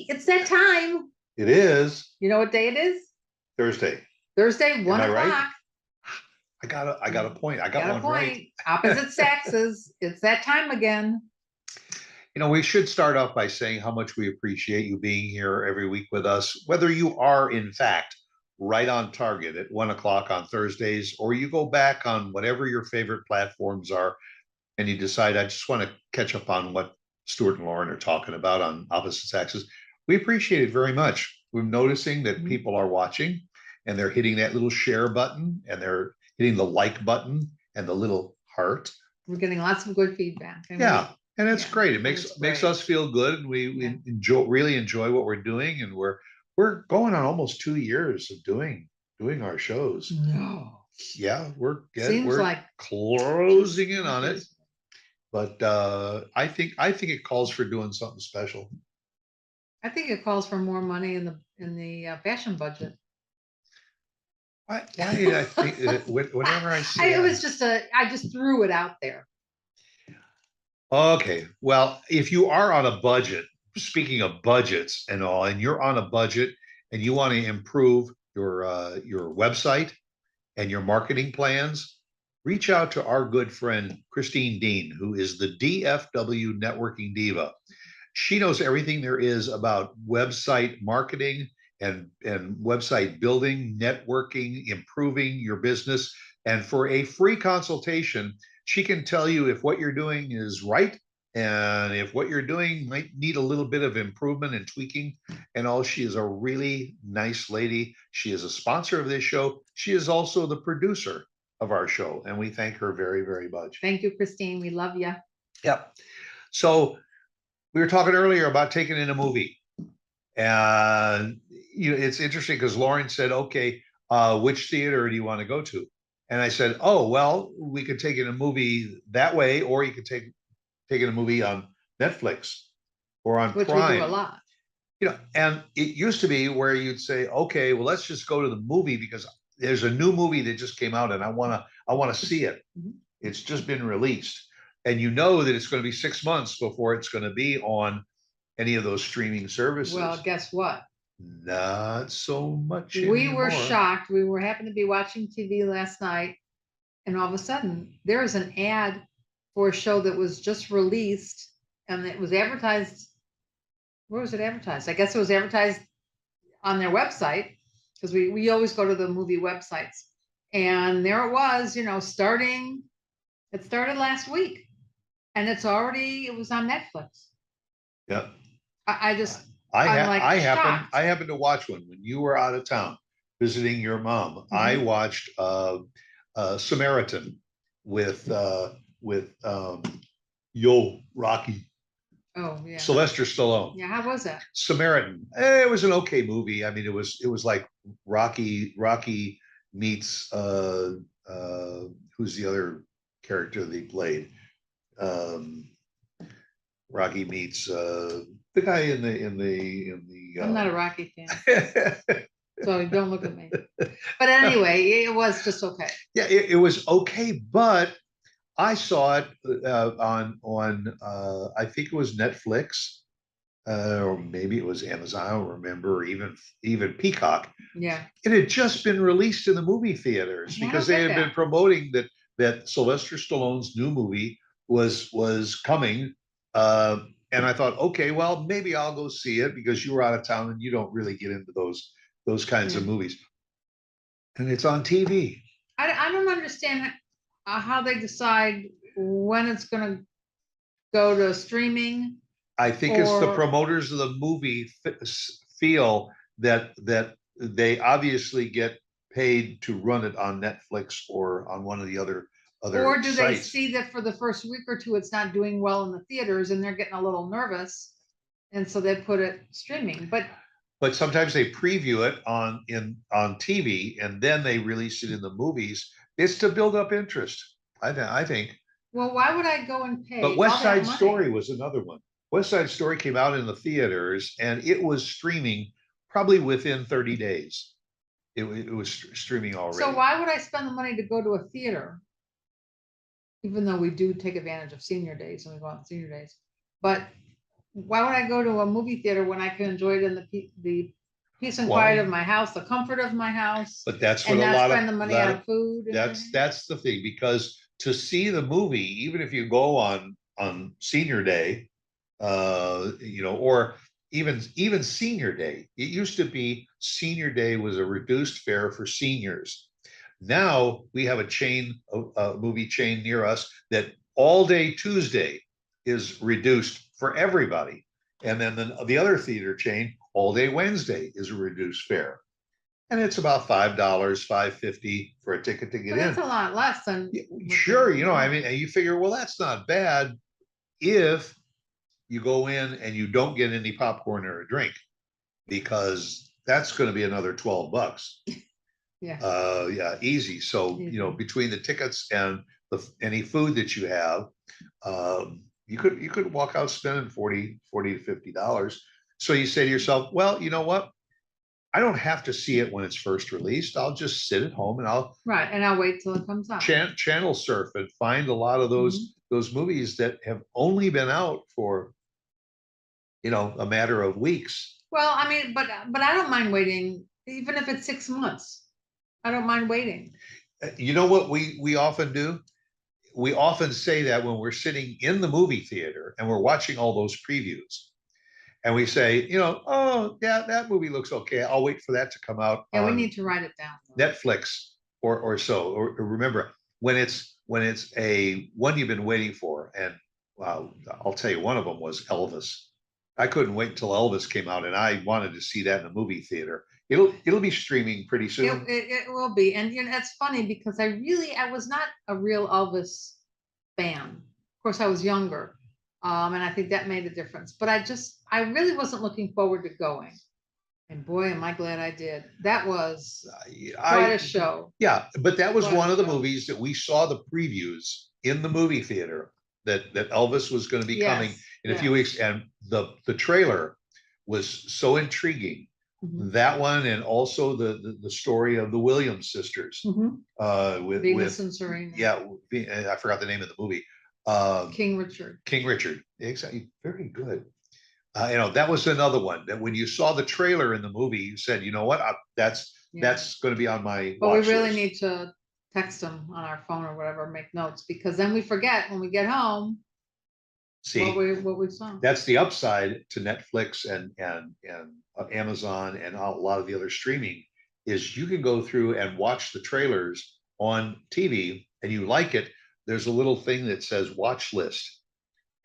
it's that time. It is You know what day it is? Thursday. Thursday, 1 I right? o'clock. I got a point. I got one right. Opposite Saxes. It's that time again. You know, we should start off by saying how much we appreciate you being here every week with us, whether you are, in fact, right on target at 1 o'clock on Thursdays, or you go back on whatever your favorite platforms are and you decide, I just want to catch up on what Stuart and Lauren are talking about on Opposite Saxes. We appreciate it very much. We're noticing that people are watching and they're hitting that little share button and they're hitting the like button and the little heart. We're getting lots of good feedback. Yeah. And it's great. It makes us feel good, and we really enjoy what we're doing, and we're going on almost 2 years of doing our shows. No. Yeah, we're like closing in on it. But I think it calls for doing something special. I think it calls for more money in the fashion budget. Why did I think whenever I see it was just I just threw it out there. Okay, well, if you are on a budget, speaking of budgets and all, and you're on a budget and you want to improve your website and your marketing plans, reach out to our good friend Christine Dean, who is the DFW Networking Diva. She knows everything there is about website marketing and website building, networking, improving your business. And for a free consultation, she can tell you if what you're doing is right and if what you're doing might need a little bit of improvement and tweaking. And all, she is a really nice lady. She is a sponsor of this show. She is also the producer of our show, and we thank her very, very much. Thank you, Christine. We love you. Yep. So we were talking earlier about taking in a movie, and it's interesting because Lauren said, "Okay, which theater do you want to go to?" And I said, "Oh, well, we could take in a movie that way, or you could take in a movie on Netflix or on Which Prime." We do a lot. And it used to be where you'd say, "Okay, well, let's just go to the movie because there's a new movie that just came out and I want to see it. It's just been released." And you know that it's going to be 6 months before it's going to be on any of those streaming services. Well, guess what? Not so much We anymore. were shocked. We happened to be watching TV last night, and all of a sudden there is an ad for a show that was just released, and it was advertised. Where was it advertised? I guess it was advertised on their website, because we always go to the movie websites, and there it was. Starting. It started last week, and it was on Netflix. Yeah. I happened to watch one when you were out of town visiting your mom. I watched Samaritan with Rocky. Oh yeah. Sylvester Stallone. Yeah, how was that? Samaritan. It was an okay movie. I mean, it was like Rocky meets who's the other character they played? Rocky meets the guy in the I'm not a Rocky fan. So don't look at me. But anyway, it was just okay. Yeah, it was okay, but I saw it on I think it was Netflix, or maybe it was Amazon, I don't remember, or even Peacock. Yeah. It had just been released in the movie theaters because they had been promoting that Sylvester Stallone's new movie was coming. And I thought, okay, well, maybe I'll go see it because you were out of town and you don't really get into those kinds of movies. And it's on TV. I don't understand how they decide when it's going to go to streaming. I think it's the promoters of the movie feel that they obviously get paid to run it on Netflix or on one of the other or do sites. They see that for the first week or two it's not doing well in the theaters and they're getting a little nervous, and so they put it streaming. But sometimes they preview it on TV and then they release it in the movies. It's to build up interest, I think. Well, why would I go and pay? But West Side Story was another one. West Side Story came out in the theaters and it was streaming probably within 30 days. It was streaming already. So why would I spend the money to go to a theater? Even though we do take advantage of senior days and we go on senior days. But why would I go to a movie theater when I can enjoy it in the peace and quiet of Well, my house, the comfort of my house, but that's what and a not lot spend the of money on food and everything? that's the thing, because to see the movie, even if you go on senior day, or even senior day, it used to be senior day was a reduced fare for seniors. Now we have a movie chain near us that all day Tuesday is reduced for everybody. And then the other theater chain, all day Wednesday is a reduced fare. And it's about $5, $5.50 for a ticket to get But that's in. a lot less than. Sure, I mean, and you figure, well, that's not bad if you go in and you don't get any popcorn or a drink, because that's going to be another $12. Yeah. Yeah, easy. So, Easy. between the tickets and any food that you have, you could walk out spending 40 to $50. So you say to yourself, well, you know what? I don't have to see it when it's first released. I'll just sit at home and I'll Right, and I'll wait till it comes out. channel surf and find a lot of those movies that have only been out for a matter of weeks. Well, I mean, but I don't mind waiting, even if it's 6 months. I don't mind waiting. You know what we often do? We often say that when we're sitting in the movie theater and we're watching all those previews, and we say, oh yeah, that movie looks okay. I'll wait for that to come out Yeah, we on need to write it down. Netflix or so. Or remember, when it's a one you've been waiting for, and I'll tell you, one of them was Elvis. I couldn't wait until Elvis came out, and I wanted to see that in a movie theater. It'll be streaming pretty soon. It will be, and it's funny because I was not a real Elvis fan. Of course, I was younger, and I think that made a difference. But I really wasn't looking forward to going, and boy, am I glad I did. That was quite a show. Yeah, but that was Quite one a of the show. movies that we saw the previews in the movie theater that Elvis was going to be coming in a few weeks, and the trailer was so intriguing. Mhm. That one, and also the story of the Williams sisters, with Venus and Serena. Yeah, I forgot the name of the movie. King Richard. King Richard, exactly, very good. That was another one that when you saw the trailer in the movie, you said, you know what, that's going to be on my But we watch really list. need to text them on our phone or whatever, make notes, because then we forget when we get home See, what we saw. that's the upside to Netflix and Amazon and a lot of the other streaming, is you can go through and watch the trailers on TV, and you like it. There's a little thing that says watch list,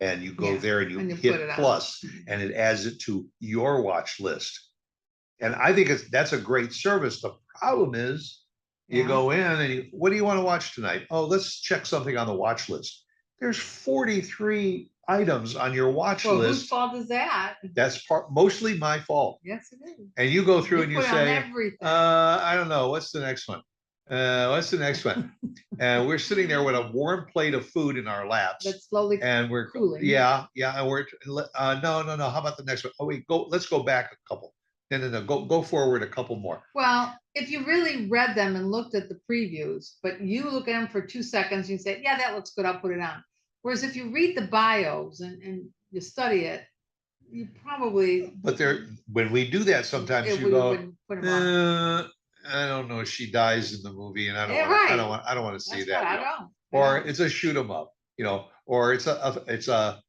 and you go there and you hit plus, and it adds it to your watch list. And I think that's a great service. The problem is you go in and what do you want to watch tonight? Oh, let's check something on the watch list. There's 43 items on your watch list. Whose fault is that? That's mostly my fault. Yes, it is. And you go through and you say, I don't know, what's the next one? What's the next one? And we're sitting there with a warm plate of food in our laps. That's slowly and we're cooling. Yeah. And we're no. How about the next one? Oh wait, let's go back a couple. No. Go forward a couple more. Well, if you really read them and looked at the previews, but you look at them for 2 seconds, you say, yeah, that looks good, I'll put it on. Whereas if you read the bios and you study it, you probably. But when we do that, sometimes you go, I don't know, she dies in the movie, and I don't want to see that. Or it's a shoot 'em up, or it's a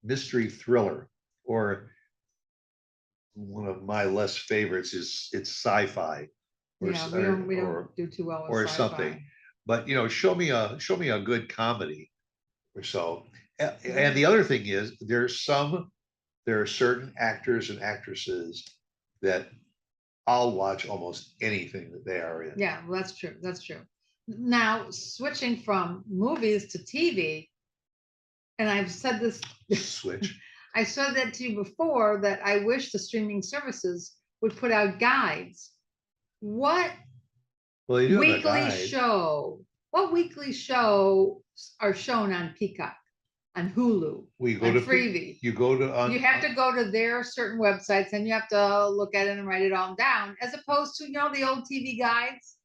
mystery thriller, or one of my less favorites is it's sci-fi. We don't do too well with or something. But show me a good comedy or so. And the other thing is there are certain actors and actresses that I'll watch almost anything that they are in. Yeah, well, that's true. That's true. Now, switching from movies to TV, and I've said this. Switch. I said that to you before, that I wish the streaming services would put out guides. What weekly show are shown on Peacock, on Hulu, on Freevee? You have to go to their certain websites, and you have to look at it and write it all down, as opposed to the old TV guides.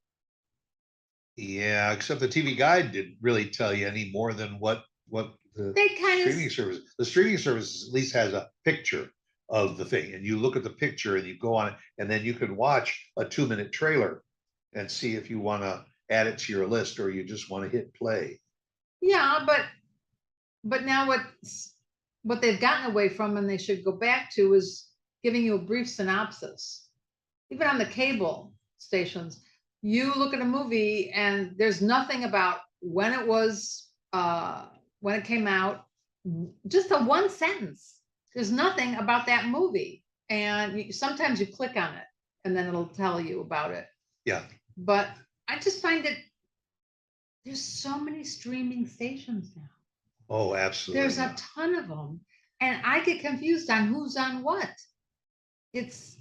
Yeah, except the TV guide didn't really tell you any more than what They kind of, the streaming service at least has a picture of the thing, and you look at the picture and you go on it, and then you can watch a 2-minute trailer and see if you want to add it to your list or you just want to hit play. yeah, but now what they've gotten away from and they should go back to is giving you a brief synopsis. Even on the cable stations, you look at a movie and there's nothing about when it was, when it came out, just a one sentence. There's nothing about that movie. And sometimes you click on it and then it'll tell you about it. Yeah. But I just find it, there's so many streaming stations now. Oh, absolutely. There's a ton of them. And I get confused on who's on what. It's,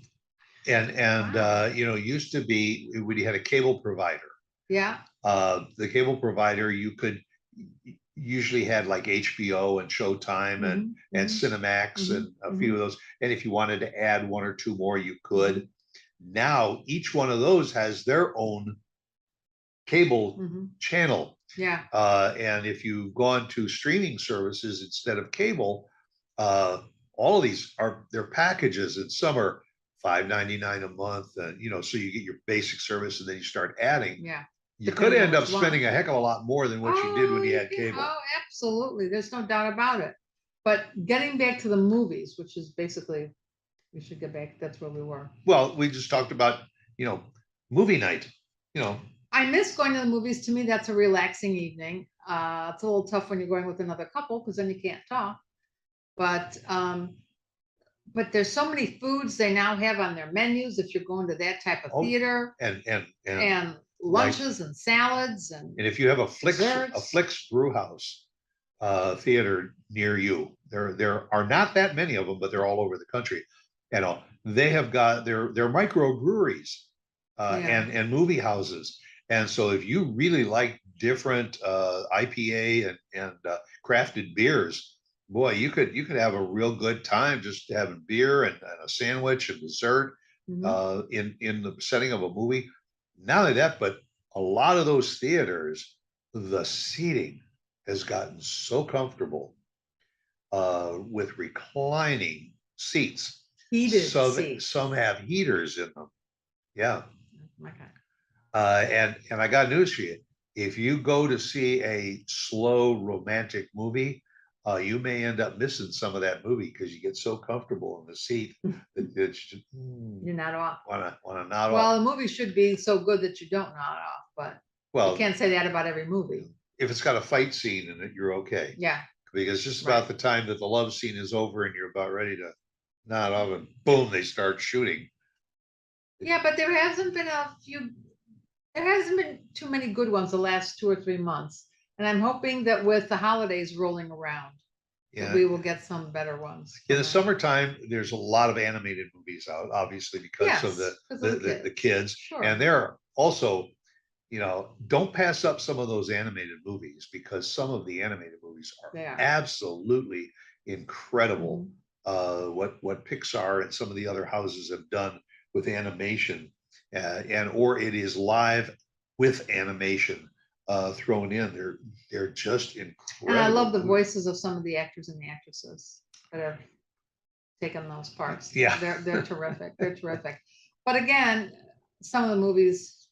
and wow. Used to be when you had a cable provider. Yeah. The cable provider, you could usually had like HBO and Showtime and Cinemax and a few of those. And if you wanted to add one or two more, you could. Now each one of those has their own cable channel. Yeah. And if you've gone to streaming services instead of cable, all of these are their packages, and some are $5.99 a month, and so you get your basic service, and then you start adding. Yeah. You could end up spending a heck of a lot more than what you did when you had cable. Oh, absolutely. There's no doubt about it. But getting back to the movies, which is basically, we should get back, that's where we were. Well, we just talked about, movie night, I miss going to the movies. To me, that's a relaxing evening. It's a little tough when you're going with another couple because then you can't talk. But there's so many foods they now have on their menus if you're going to that type of theater. And lunches and salads and if you have a Flix brew house theater near you, there are not that many of them, but they're all over the country. They have got their microbreweries and movie houses. And so if you really like different IPA and crafted beers, boy, you could have a real good time just having beer and a sandwich and dessert in the setting of a movie. Not only that, but a lot of those theaters, the seating has gotten so comfortable with reclining seats. Heated seats. Some have heaters in them. Yeah. Oh my God. And I got news for you. If you go to see a slow romantic movie, you may end up missing some of that movie because you get so comfortable in the seat that it's just, you're not off. Want to nod off. Well, the movie should be so good that you don't nod off, but you can't say that about every movie. If it's got a fight scene in it, you're okay. Yeah. Because just about the time that the love scene is over and you're about ready to nod off, and boom, they start shooting. Yeah, but there hasn't been too many good ones the last 2 or 3 months. And I'm hoping that with the holidays rolling around, we will get some better ones. In the summertime, there's a lot of animated movies out, obviously, because of the kids. Sure. And they're also, don't pass up some of those animated movies, because some of the animated movies are absolutely incredible. What Pixar and some of the other houses have done with animation, or it is live with animation thrown in. They're just incredible. And I love the voices of some of the actors and the actresses that have taken those parts. Yeah, they're terrific. They're terrific. But again, some of the movies,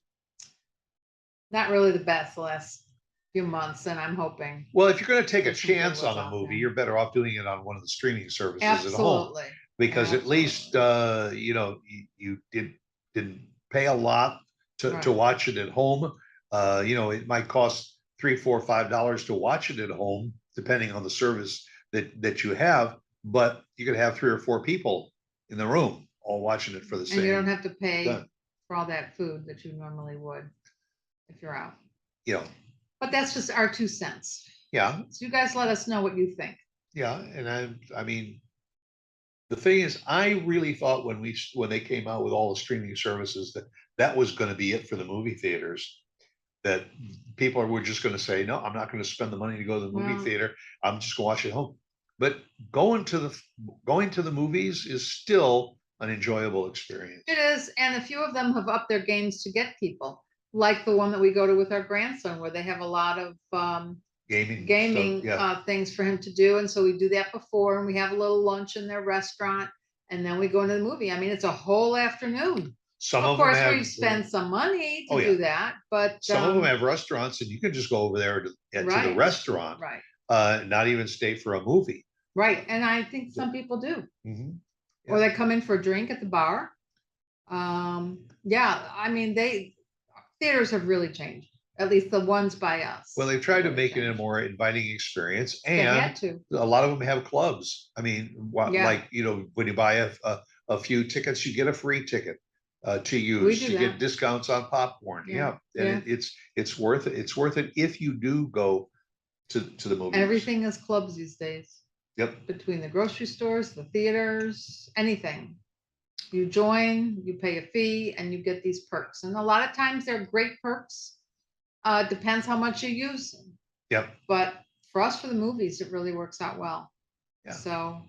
not really the best the last few months, and I'm hoping. Well, if you're going to take a chance on a movie, you're better off doing it on one of the streaming services at home, because at least you didn't pay a lot to watch it at home. It might cost $3, $4, $5 to watch it at home, depending on the service that you have. But you could have 3 or 4 people in the room all watching it for the same. And you don't have to pay for all that food that you normally would if you're out. But that's just our 2 cents. Yeah. So you guys let us know what you think. Yeah, and I mean, the thing is, I really thought when they came out with all the streaming services that was going to be it for the movie theaters. That people were just going to say, no, I'm not going to spend the money to go to the movie theater. I'm just going to watch it at home. But going to the movies is still an enjoyable experience. It is, and a few of them have upped their games to get people, like the one that we go to with our grandson, where they have a lot of gaming yeah. things for him to do. And so we do that before, and we have a little lunch in their restaurant, and then we go into the movie. I mean, it's a whole afternoon. Some Of of them course, have, we spend some money to Oh, yeah. do that, but some of them have restaurants, and you can just go over there to the Right. restaurant, right, not even stay for a movie. right. And I think some people do, Mhm. or Yeah. they come in for a drink at the bar. Yeah, I mean, theaters have really changed, at least the ones by us. Well, they've tried to really make it a changed. more inviting experience, They had and to. a lot of them have clubs. I mean, Yeah. like, when you buy a few tickets, you get a free ticket to We use. do You get that. discounts on popcorn. Yeah. Yeah, and it's worth it. It's worth it if you do go to the movies. Everything is clubs these days. Yep. Between the grocery stores, the theaters, anything. You join, you pay a fee, and you get these perks. And a lot of times they're great perks. Depends how much you use them. Yep. But for us, for the movies, it really works out well. Yeah. So,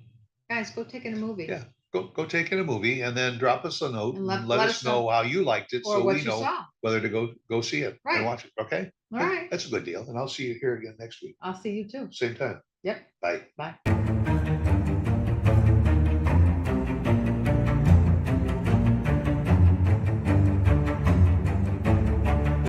guys, go take in a movie. Yeah. Go take in a movie, and then drop us a note And and let let us us know how you liked it, or so what we you know saw. whether to go see it Right. and watch it. Okay. All right. That's a good deal. And I'll see you here again next week. I'll see you too. Same time. Yep. Bye. Bye.